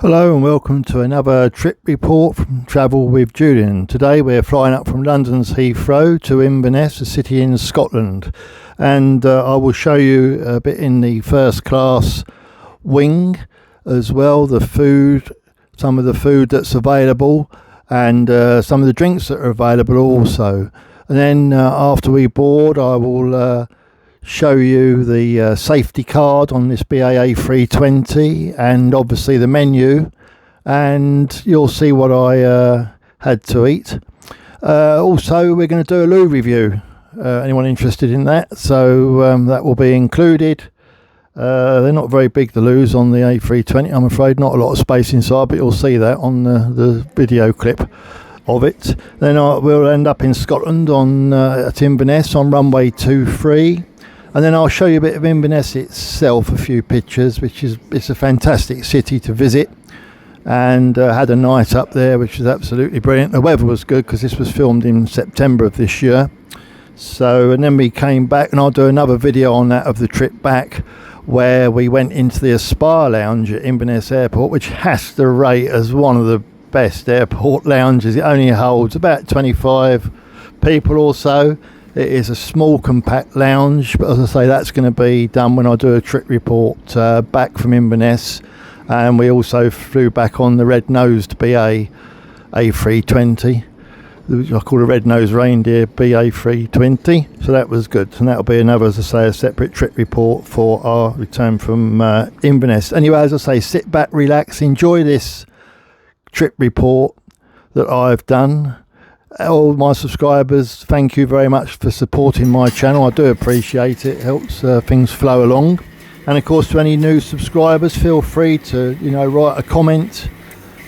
Hello and welcome to another trip report from Travel with Julian. Today we're flying up from London's Heathrow to Inverness, a city in Scotland, and I will show you a bit in the first class wing as well, the food, some of the food that's available, and some of the drinks that are available also. And then after we board, I will show you the safety card on this BA A320 and obviously the menu, and you'll see what I had to eat. Also, we're going to do a loo review, anyone interested in that, so that will be included. They're not very big, the loos on the A320, I'm afraid, not a lot of space inside, but you'll see that on the video clip of it. Then we'll end up in Scotland at Inverness on runway 23. And then I'll show you a bit of Inverness itself, a few pictures, it's a fantastic city to visit. And had a night up there, which was absolutely brilliant. The weather was good because this was filmed in September of this year. So, and then we came back, and I'll do another video on that of the trip back, where we went into the Aspire Lounge at Inverness Airport, which has to rate as one of the best airport lounges. It only holds about 25 people or so. It is a small, compact lounge, but as I say, that's going to be done when I do a trip report back from Inverness. And we also flew back on the red-nosed BA A320, which I call a red-nosed reindeer BA 320. So that was good. And that'll be another, as I say, a separate trip report for our return from Inverness. Anyway, as I say, sit back, relax, enjoy this trip report that I've done. All my subscribers, thank you very much for supporting my channel. I do appreciate it. It helps things flow along. And of course, to any new subscribers, feel free to write a comment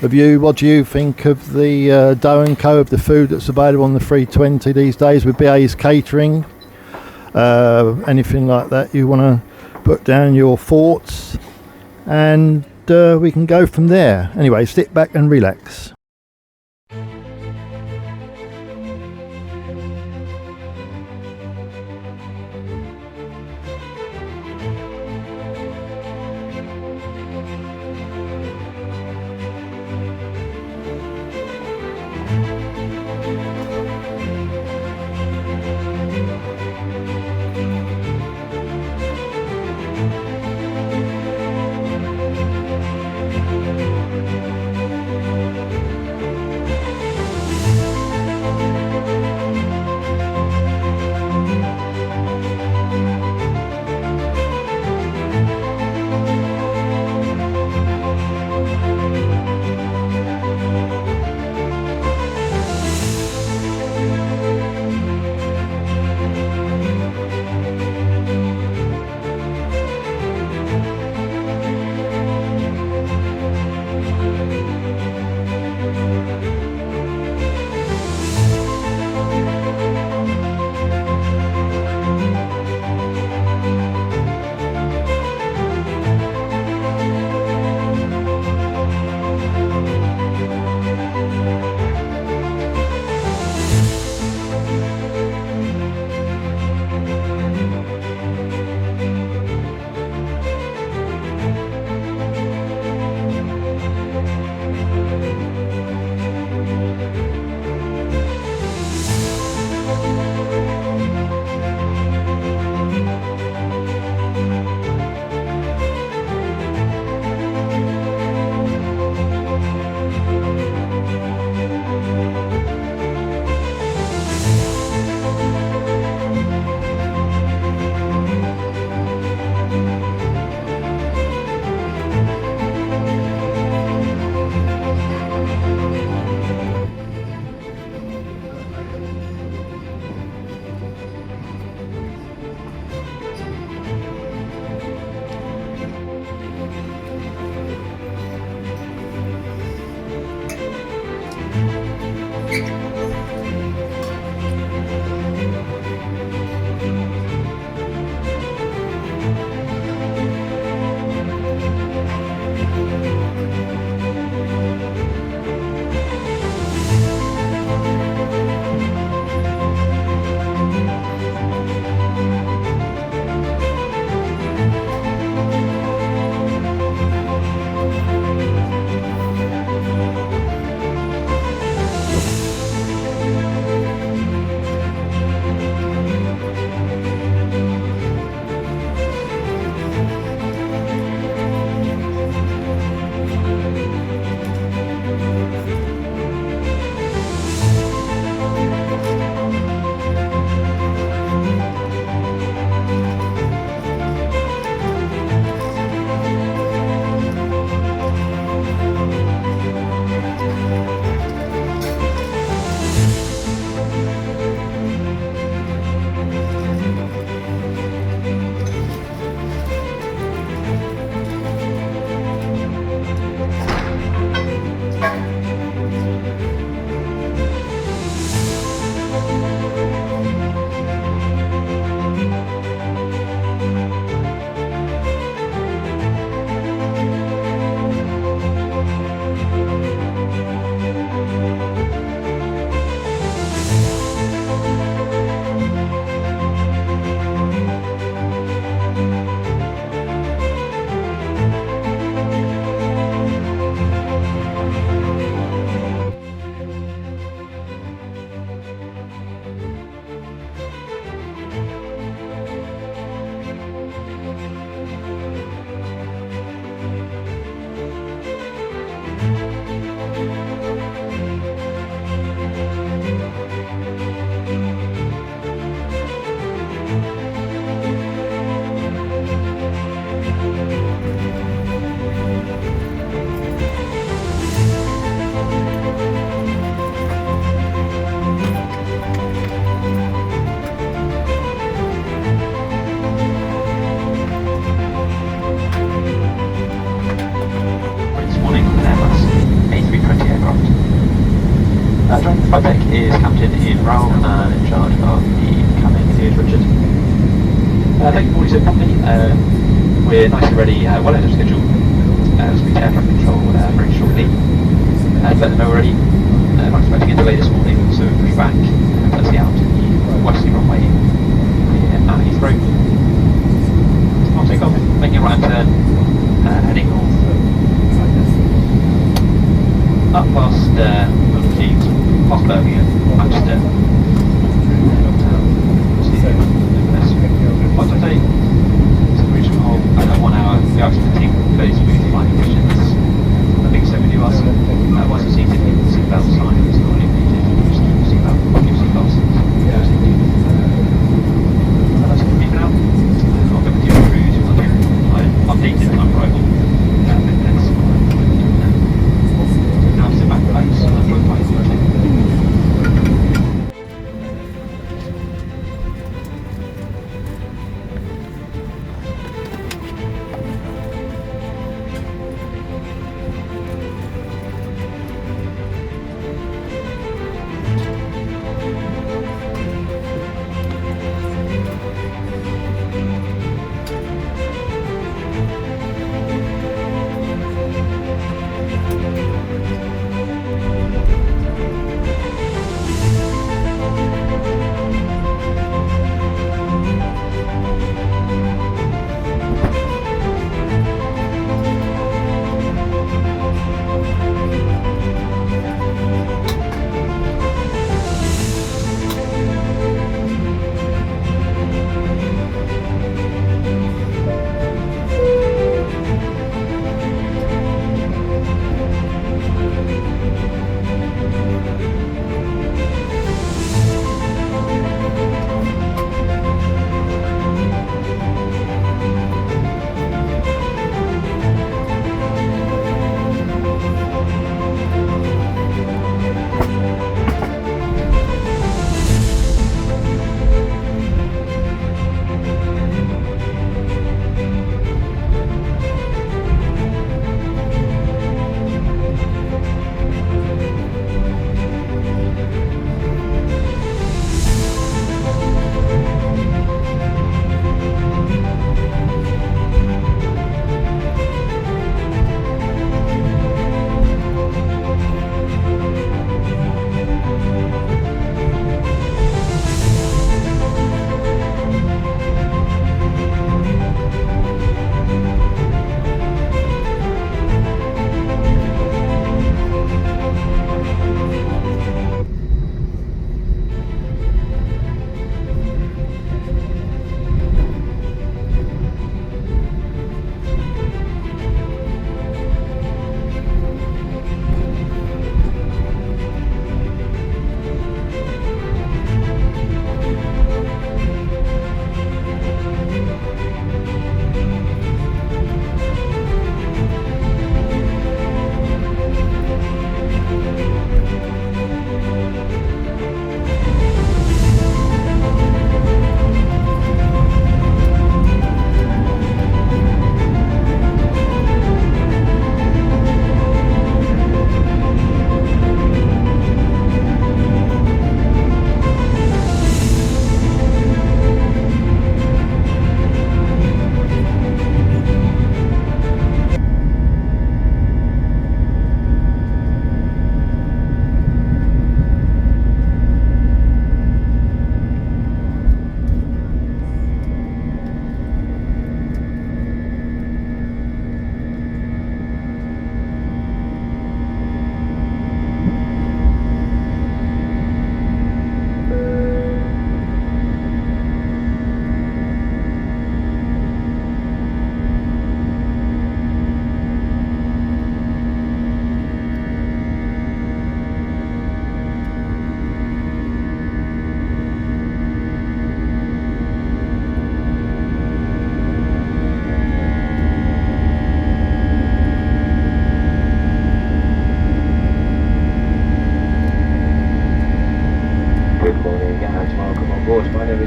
of what do you think of the dough and co, of the food that's available on the 320 these days with BA's Catering. Anything like that you want to put down your thoughts, and we can go from there. Anyway, sit back and relax. Joining the flight deck is Captain Ian Rowell, in charge of the cabin is Richard. Thank you for all your company. We're nice and ready, well ahead of schedule, as we air traffic control very shortly. To let them know already, I'm expecting a delay this morning, so push back let's get out to the westerly runway at Heathrow. I'll take off, making a right turn, heading north. Up past Milton Keynes, past Birmingham, Manchester. Inverness. What I say? It's a reach of 1 hour. We are expecting very smooth flying conditions. I think so. We do ask once it's seated, the seatbelt sign is not illuminated. Just keep your seatbelt, keep your seatbelt signs. That's all for me for now. I'll go with you on cruise. I'll updated on arrival. Now sit back, relax, and enjoy the flight.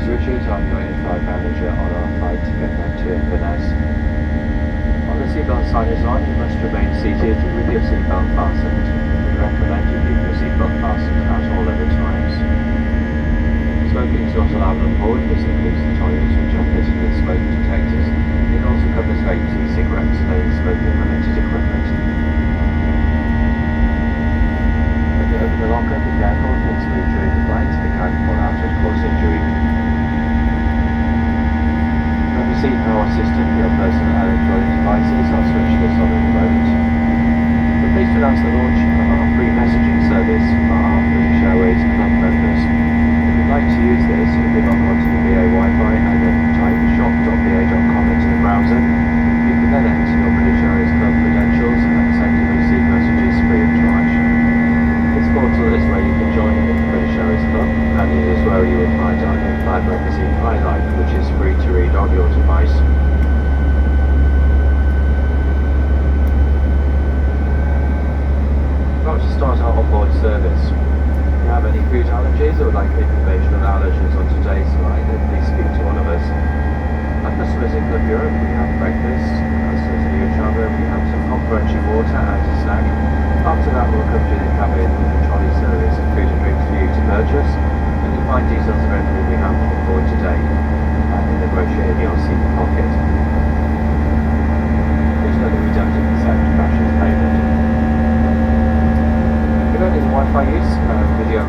Richard, I'm your in-flight manager on our flight to Inverness. On the seatbelt sign is on, you must remain seated with your seatbelt fastened. We recommend you keep your seatbelt fastened is not allowed on board. This includes the toilets, which are fitted with smoke detectors. It also covers vapes, e-cigarettes, and any smoking-related equipment. When you open the locker, be careful, things move during the flight, they can fall out and cause injury. Grab the seat power system for your personal electronic devices. I'll switch this on in a moment. We're pleased to announce the launch of our free messaging service for our British Airways Club members. If you'd like to use this, you can log on to the BA Wi-Fi and then type shop.ba.com into the browser. You can then enter your British Airways Club credentials and send and receive messages free of charge. This portal is where you can join the British Airways Club, and it is where you will find our in-flight magazine iLife, which is free to read on your device. About to start our onboard service. If you have any food allergies or would like information on allergens on today's flight, then please speak to one of us. Our customers in Club Europe, we have breakfast. Customers in EU Travel, we have some complimentary water and a snack. After that, we'll come to the cabin with a trolley service of food and drinks for you to purchase. And you'll find details of everything we have on board today in the brochure in your seat pocket. Please note that we don't accept cash as payment. Regarding Wi-Fi use, video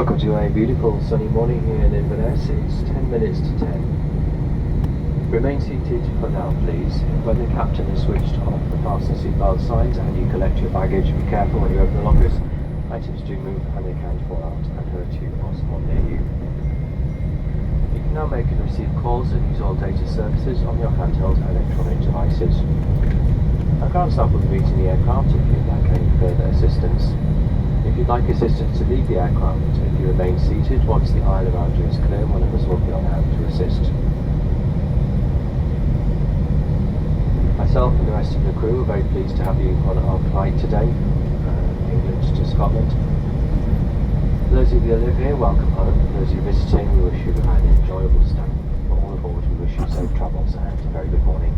Welcome to a beautiful sunny morning here in Inverness. It's 10 minutes to 10. Remain seated for now, please. When the captain has switched off the fasten seatbelt signs and you collect your baggage, be careful when you open the lockers. Items do move and they can fall out and hurt you or someone near you. You can now make and receive calls and use all data services on your handheld electronic devices. Our ground staff will be meeting the aircraft if you'd like any further assistance. If you'd like assistance to leave the aircraft, if you remain seated once the aisle around you is clear, one of us will be on hand to assist. Myself and the rest of the crew are very pleased to have you on our flight today, England to Scotland. For those of you that live here, welcome home. For those of you visiting, we wish you an enjoyable stay. For all aboard, we wish you safe travels and a very good morning.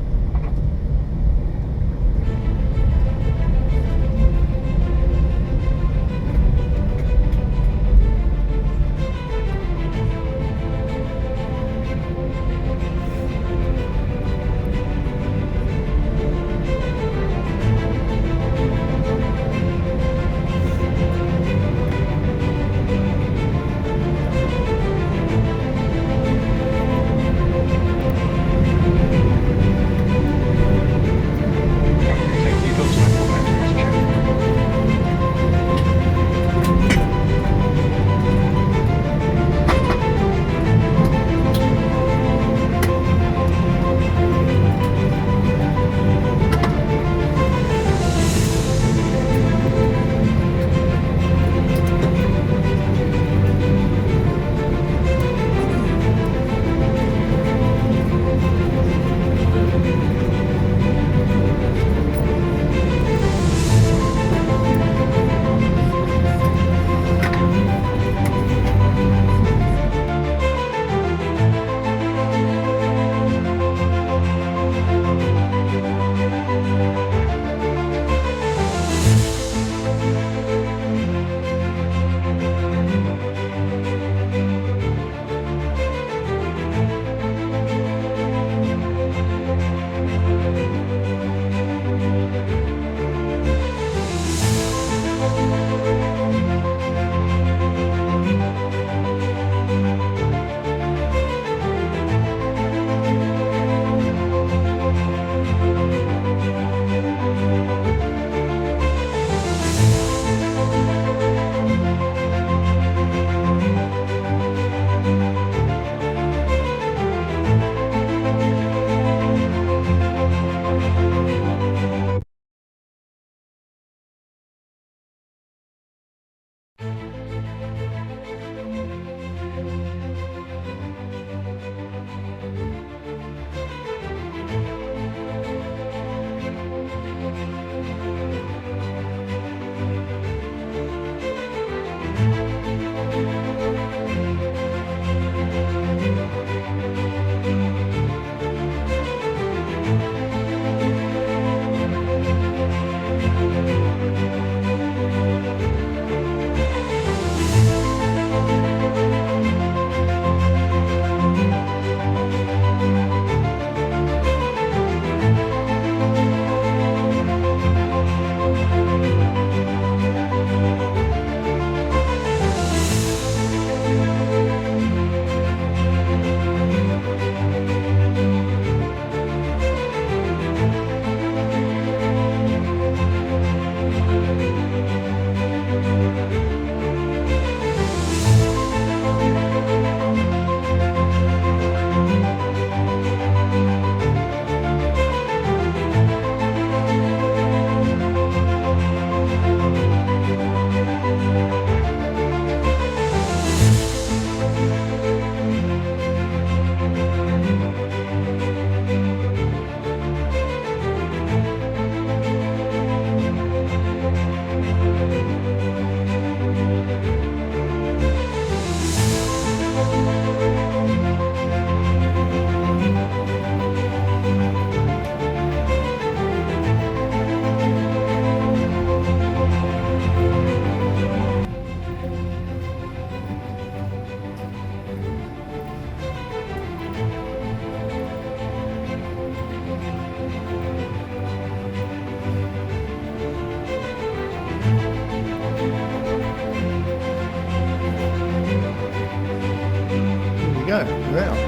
Yeah.